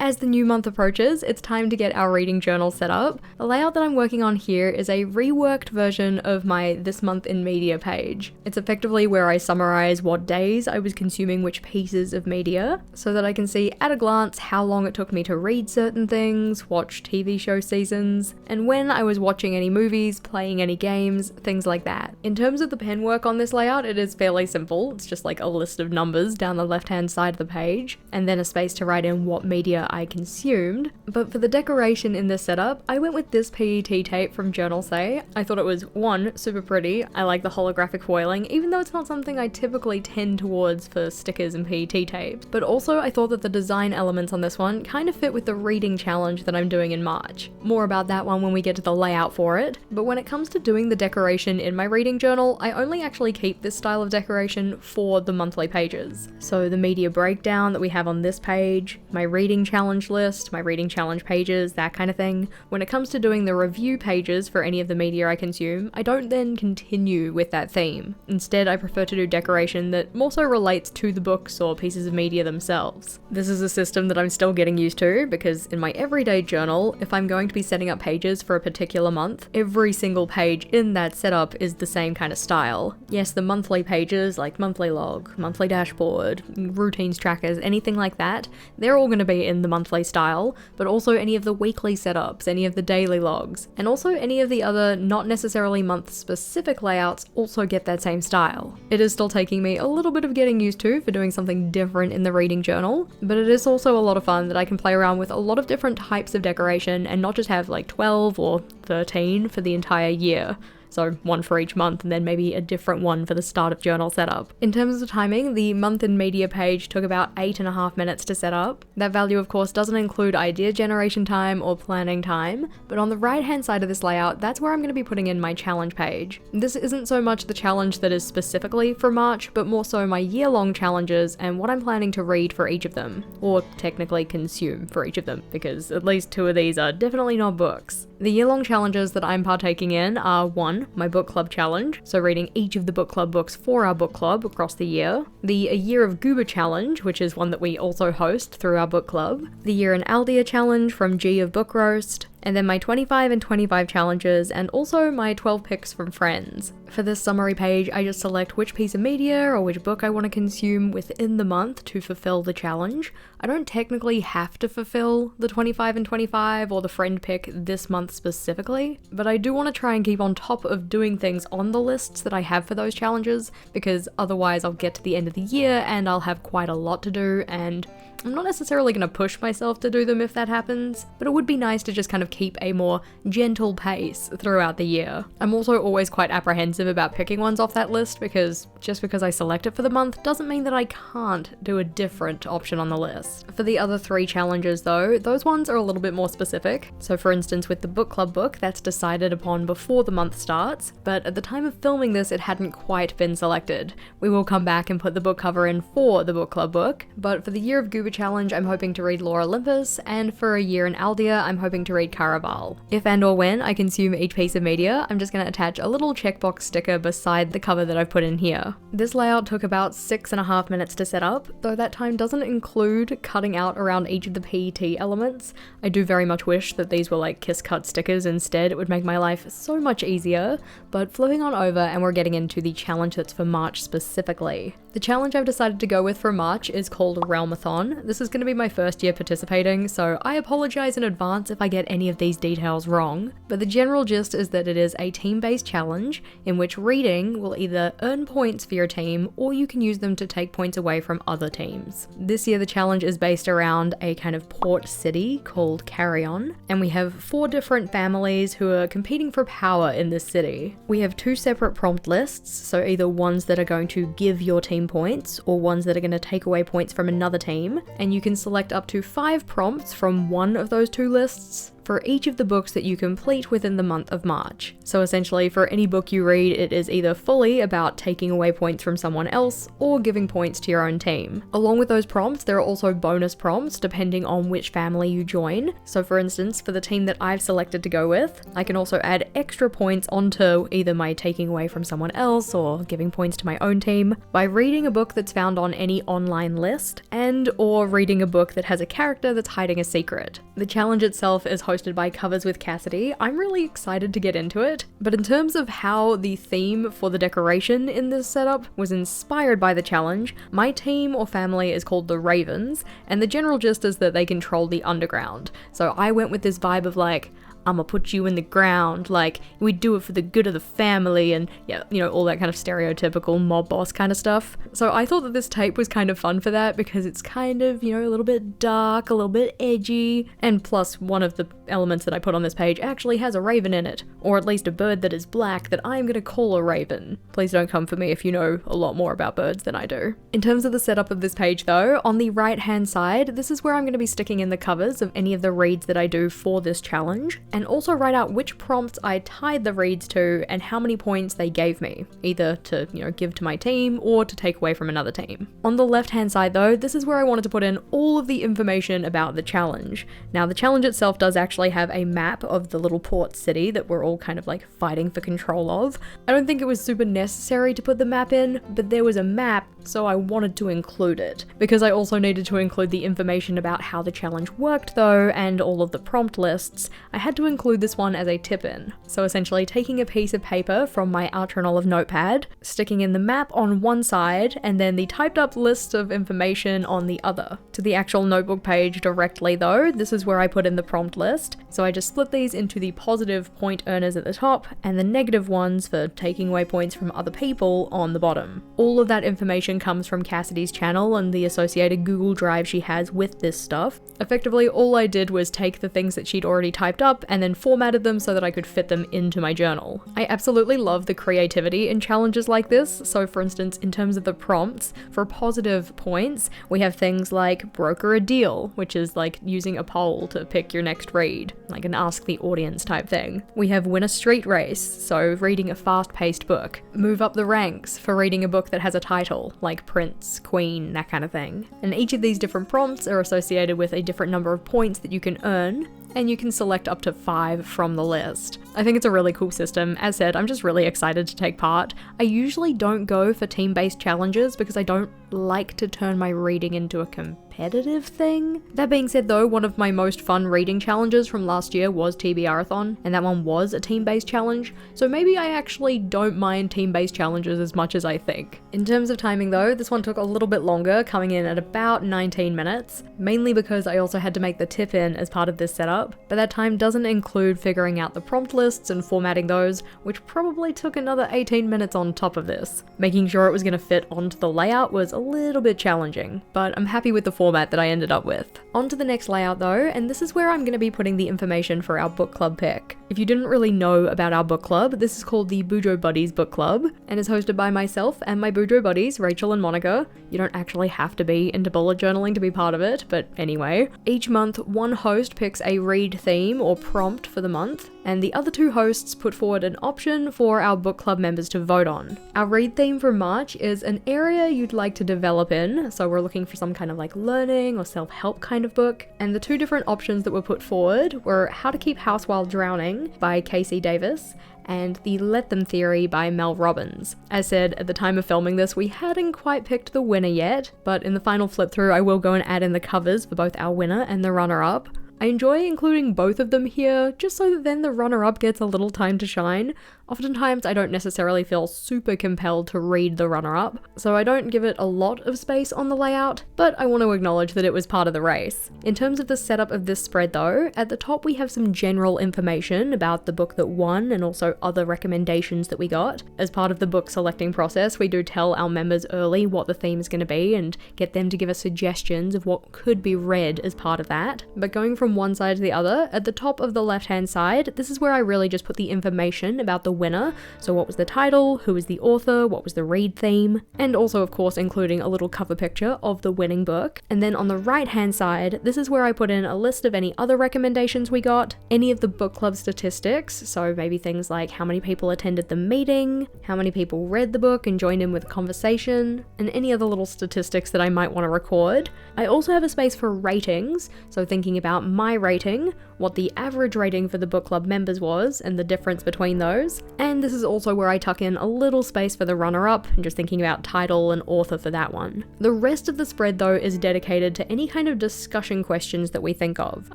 As the new month approaches, it's time to get our reading journal set up. The layout that I'm working on here is a reworked version of my This Month in Media page. It's effectively where I summarize what days I was consuming which pieces of media, so that I can see at a glance how long it took me to read certain things, watch TV show seasons, and when I was watching any movies, playing any games, things like that. In terms of the pen work on this layout, it is fairly simple. It's just like a list of numbers down the left-hand side of the page, and then a space to write in what media I consumed. But for the decoration in this setup, I went with this PET tape from Journal Say. I thought it was, one, super pretty. I like the holographic foiling, even though it's not something I typically tend towards for stickers and PET tapes. But also I thought that the design elements on this one kind of fit with the reading challenge that I'm doing in March. More about that one when we get to the layout for it. But when it comes to doing the decoration in my reading journal, I only actually keep this style of decoration for the monthly pages. So the media breakdown that we have on this page, my reading challenge list, my reading challenge pages, that kind of thing. When it comes to doing the review pages for any of the media I consume, I don't then continue with that theme. Instead, I prefer to do decoration that more so relates to the books or pieces of media themselves. This is a system that I'm still getting used to because in my everyday journal, if I'm going to be setting up pages for a particular month, every single page in that setup is the same kind of style. Yes, the monthly pages like monthly log, monthly dashboard, routines trackers, anything like that, they're all going to be in the monthly style, but also any of the weekly setups, any of the daily logs, and also any of the other not necessarily month-specific layouts also get that same style. It is still taking me a little bit of getting used to for doing something different in the reading journal, but it is also a lot of fun that I can play around with a lot of different types of decoration and not just have like 12 or 13 for the entire year. So one for each month and then maybe a different one for the start of journal setup. In terms of timing, the month in media page took about 8.5 minutes to set up. That value of course doesn't include idea generation time or planning time, but on the right hand side of this layout, that's where I'm going to be putting in my challenge page. This isn't so much the challenge that is specifically for March, but more so my year-long challenges and what I'm planning to read for each of them, or technically consume for each of them, because at least 2 of these are definitely not books. The year-long challenges that I'm partaking in are 1, my book club challenge, so reading each of the book club books for our book club across the year, the A Year of Goober challenge, which is one that we also host through our book club, the Year in Aldia challenge from G of Book Roast, and then my 25 and 25 challenges, and also my 12 picks from friends. For this summary page, I just select which piece of media or which book I want to consume within the month to fulfill the challenge. I don't technically have to fulfill the 25 and 25 or the friend pick this month specifically, but I do want to try and keep on top of doing things on the lists that I have for those challenges, because otherwise I'll get to the end of the year and I'll have quite a lot to do, and I'm not necessarily going to push myself to do them if that happens, but it would be nice to just kind of keep a more gentle pace throughout the year. I'm also always quite apprehensive about picking ones off that list, because just because I select it for the month doesn't mean that I can't do a different option on the list. For the other 3 challenges though, those ones are a little bit more specific. So for instance with the book club book, that's decided upon before the month starts, but at the time of filming this it hadn't quite been selected. We will come back and put the book cover in for the book club book, but for the Year of Goober challenge I'm hoping to read Lore Olympus, and for A Year in Aldia I'm hoping to read Caraval. If and or when I consume each piece of media, I'm just going to attach a little checkbox sticker beside the cover that I've put in here. This layout took about 6.5 minutes to set up, though that time doesn't include cutting out around each of the PET elements. I do very much wish that these were like kiss cut stickers instead. It would make my life so much easier, but flipping on over and we're getting into the challenge that's for March specifically. The challenge I've decided to go with for March is called Realmathon. This is going to be my first year participating, so I apologize in advance if I get any of these details wrong, but the general gist is that it is a team-based challenge in which reading will either earn points for your team or you can use them to take points away from other teams. This year the challenge is based around a kind of port city called Carry On, and we have 4 different families who are competing for power in this city. We have 2 separate prompt lists, so either ones that are going to give your team points or ones that are going to take away points from another team, and you can select up to 5 prompts from one of those 2 lists. for each of the books that you complete within the month of March. So essentially, for any book you read, it is either fully about taking away points from someone else or giving points to your own team. Along with those prompts, there are also bonus prompts depending on which family you join. So for instance, for the team that I've selected to go with, I can also add extra points onto either my taking away from someone else or giving points to my own team by reading a book that's found on any online list and or reading a book that has a character that's hiding a secret. The challenge itself is hosted by Covers with Cassidy. I'm really excited to get into it, but in terms of how the theme for the decoration in this setup was inspired by the challenge, my team or family is called the Ravens, and the general gist is that they control the underground. So I went with this vibe of like, I'ma put you in the ground, like, we do it for the good of the family, and yeah, you know, all that kind of stereotypical mob boss kind of stuff. So I thought that this tape was kind of fun for that because it's kind of, you know, a little bit dark, a little bit edgy, and plus one of the elements that I put on this page actually has a raven in it, or at least a bird that is black that I'm gonna call a raven. Please don't come for me if you know a lot more about birds than I do. In terms of the setup of this page though, on the right hand side, this is where I'm gonna be sticking in the covers of any of the reads that I do for this challenge, and also write out which prompts I tied the reads to and how many points they gave me, either to, you know, give to my team or to take away from another team. On the left hand side though, this is where I wanted to put in all of the information about the challenge. Now the challenge itself does actually have a map of the little port city that we're all kind of like fighting for control of. I don't think it was super necessary to put the map in, but there was a map, so I wanted to include it. Because I also needed to include the information about how the challenge worked though, and all of the prompt lists, I had to include this one as a tip-in. So essentially taking a piece of paper from my Archer and Olive notepad, sticking in the map on one side, and then the typed up list of information on the other. To the actual notebook page directly though, this is where I put in the prompt list. So I just split these into the positive point earners at the top and the negative ones for taking away points from other people on the bottom. All of that information comes from Cassidy's channel and the associated Google Drive she has with this stuff. Effectively, all I did was take the things that she'd already typed up and then formatted them so that I could fit them into my journal. I absolutely love the creativity in challenges like this. So for instance, in terms of the prompts, for positive points, we have things like broker a deal, which is like using a poll to pick your next read, like an ask the audience type thing. We have win a street race, so reading a fast-paced book. Move up the ranks, for reading a book that has a title, like Prince, Queen, that kind of thing. And each of these different prompts are associated with a different number of points that you can earn, and you can select up to 5 from the list. I think it's a really cool system. As said, I'm just really excited to take part. I usually don't go for team-based challenges because I don't like to turn my reading into a competitive thing. That being said though, one of my most fun reading challenges from last year was TBRathon, and that one was a team-based challenge, so maybe I actually don't mind team-based challenges as much as I think. In terms of timing though, this one took a little bit longer, coming in at about 19 minutes, mainly because I also had to make the tip-in as part of this setup, but that time doesn't include figuring out the prompt lists and formatting those, which probably took another 18 minutes on top of this. Making sure it was going to fit onto the layout was a little bit challenging, but I'm happy with the format that I ended up with. On to the next layout though, and this is where I'm going to be putting the information for our book club pick. If you didn't really know about our book club, this is called the Bujo Buddies Book Club, and is hosted by myself and my Bujo buddies, Rachel and Monica. You don't actually have to be into bullet journaling to be part of it, but anyway. Each month, one host picks a read theme or prompt for the month, and the other 2 hosts put forward an option for our book club members to vote on. Our read theme for March is an area you'd like to develop in, so we're looking for some kind of like learning or self-help kind of book, and the 2 different options that were put forward were How to Keep House While Drowning by Casey Davis and The Let Them Theory by Mel Robbins. As said, at the time of filming this, we hadn't quite picked the winner yet, but in the final flip through I will go and add in the covers for both our winner and the runner-up. I enjoy including both of them here, just so that then the runner-up gets a little time to shine. Oftentimes I don't necessarily feel super compelled to read the runner-up, so I don't give it a lot of space on the layout, but I want to acknowledge that it was part of the race. In terms of the setup of this spread though, at the top we have some general information about the book that won and also other recommendations that we got. As part of the book selecting process, we do tell our members early what the theme is going to be and get them to give us suggestions of what could be read as part of that. But going from from one side to the other, at the top of the left-hand side, this is where I really just put the information about the winner. So what was the title, who was the author, what was the read theme, and also of course including a little cover picture of the winning book. And then on the right-hand side, this is where I put in a list of any other recommendations we got, any of the book club statistics, so maybe things like how many people attended the meeting, how many people read the book and joined in with the conversation, and any other little statistics that I might want to record. I also have a space for ratings, so thinking about my rating, what the average rating for the book club members was, and the difference between those. And this is also where I tuck in a little space for the runner-up, and just thinking about title and author for that one. The rest of the spread though is dedicated to any kind of discussion questions that we think of.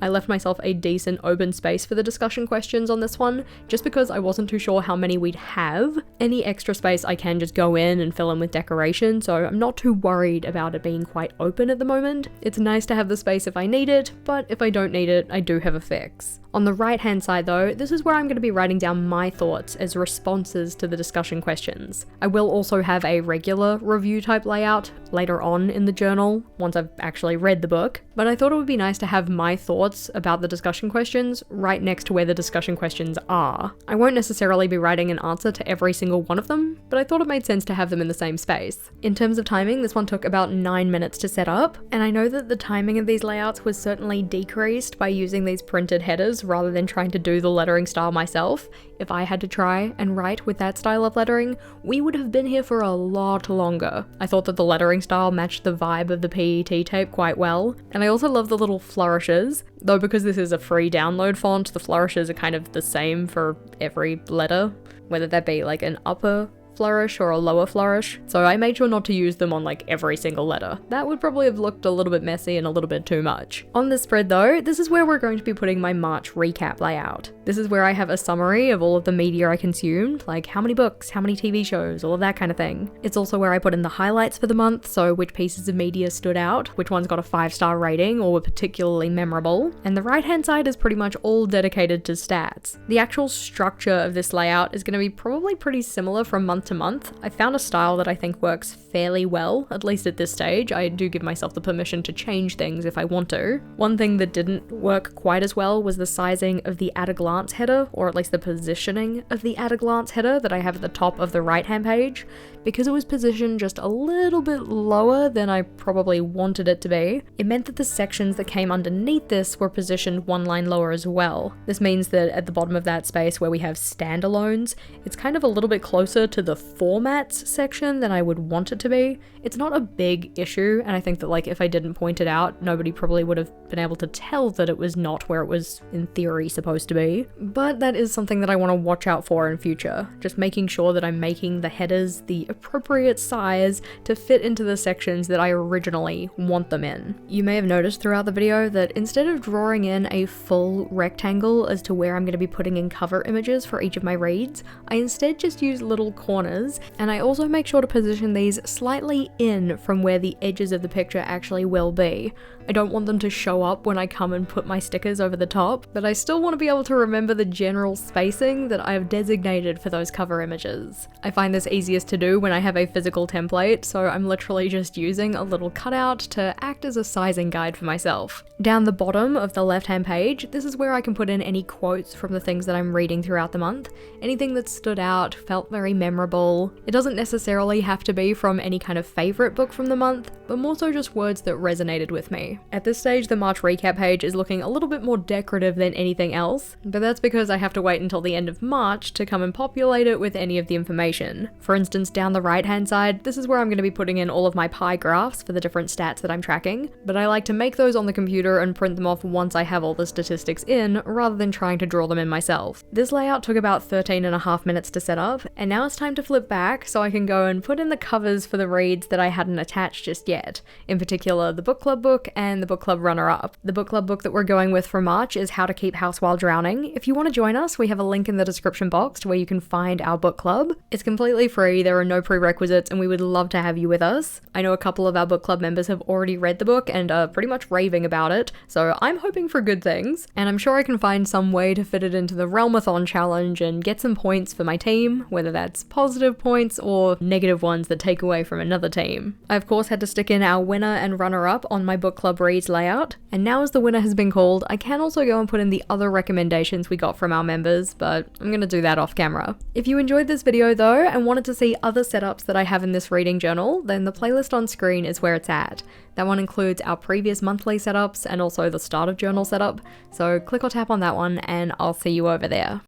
I left myself a decent open space for the discussion questions on this one, just because I wasn't too sure how many we'd have. Any extra space I can just go in and fill in with decoration, so I'm not too worried about it being quite open at the moment. It's nice to have the space if I need it, but if I don't need it, I do have a fix. On the right hand side though, this is where I'm going to be writing down my thoughts as responses to the discussion questions. I will also have a regular review type layout later on in the journal, once I've actually read the book, but I thought it would be nice to have my thoughts about the discussion questions right next to where the discussion questions are. I won't necessarily be writing an answer to every single one of them, but I thought it made sense to have them in the same space. In terms of timing, this one took about 9 minutes to set up, and I know that the timing of these layouts was certainly decreased by using these printed headers rather than trying to do the lettering style myself. If I had to try and write with that style of lettering, we would have been here for a lot longer. I thought that the lettering style matched the vibe of the PET tape quite well, and I also love the little flourishes, though because this is a free download font, the flourishes are kind of the same for every letter, whether that be like an upper flourish or a lower flourish, so I made sure not to use them on like every single letter. That would probably have looked a little bit messy and a little bit too much. On this spread though, this is where we're going to be putting my March recap layout. This is where I have a summary of all of the media I consumed, like how many books, how many TV shows, all of that kind of thing. It's also where I put in the highlights for the month, so which pieces of media stood out, which ones got a 5-star rating or were particularly memorable, and the right hand side is pretty much all dedicated to stats. The actual structure of this layout is going to be probably pretty similar from month to month. I found a style that I think works fairly well, at least at this stage. I do give myself the permission to change things if I want to. One thing that didn't work quite as well was the sizing of the at-a-glance header, or at least the positioning of the at-a-glance header that I have at the top of the right-hand page, because it was positioned just a little bit lower than I probably wanted it to be. It meant that the sections that came underneath this were positioned one line lower as well. This means that at the bottom of that space where we have standalones, it's kind of a little bit closer to the formats section than I would want it to be. It's not a big issue, and I think that like if I didn't point it out, nobody probably would have been able to tell that it was not where it was in theory supposed to be. But that is something that I want to watch out for in future, just making sure that I'm making the headers the appropriate size to fit into the sections that I originally want them in. You may have noticed throughout the video that instead of drawing in a full rectangle as to where I'm going to be putting in cover images for each of my reads, I instead just use little corners, and I also make sure to position these slightly in from where the edges of the picture actually will be. I don't want them to show up when I come and put my stickers over the top, but I still want to be able to remember the general spacing that I have designated for those cover images. I find this easiest to do when I have a physical template, so I'm literally just using a little cutout to act as a sizing guide for myself. Down the bottom of the left-hand page, this is where I can put in any quotes from the things that I'm reading throughout the month, anything that stood out, felt very memorable. It doesn't necessarily have to be from any kind of favorite book from the month, but more so just words that resonated with me. At this stage, the March recap page is looking a little bit more decorative than anything else, but that's because I have to wait until the end of March to come and populate it with any of the information. For instance, down the right-hand side, this is where I'm going to be putting in all of my pie graphs for the different stats that I'm tracking, but I like to make those on the computer and print them off once I have all the statistics in, rather than trying to draw them in myself. This layout took about 13.5 minutes to set up, and now it's time to flip back so I can go and put in the covers for the reads that I hadn't attached just yet, in particular the book club book and the book club runner-up. The book club book that we're going with for March is How to Keep House While Drowning. If you want to join us, we have a link in the description box to where you can find our book club. It's completely free, there are no prerequisites, and we would love to have you with us. I know a couple of our book club members have already read the book and are pretty much raving about it, so I'm hoping for good things, and I'm sure I can find some way to fit it into the Realmathon challenge and get some points for my team, whether that's positive points or negative ones that take away from another team. I of course had to stick in our winner and runner-up on my book club Club Reads layout. And now as the winner has been called, I can also go and put in the other recommendations we got from our members, but I'm gonna do that off camera. If you enjoyed this video though, and wanted to see other setups that I have in this reading journal, then the playlist on screen is where it's at. That one includes our previous monthly setups and also the start of journal setup, so click or tap on that one and I'll see you over there.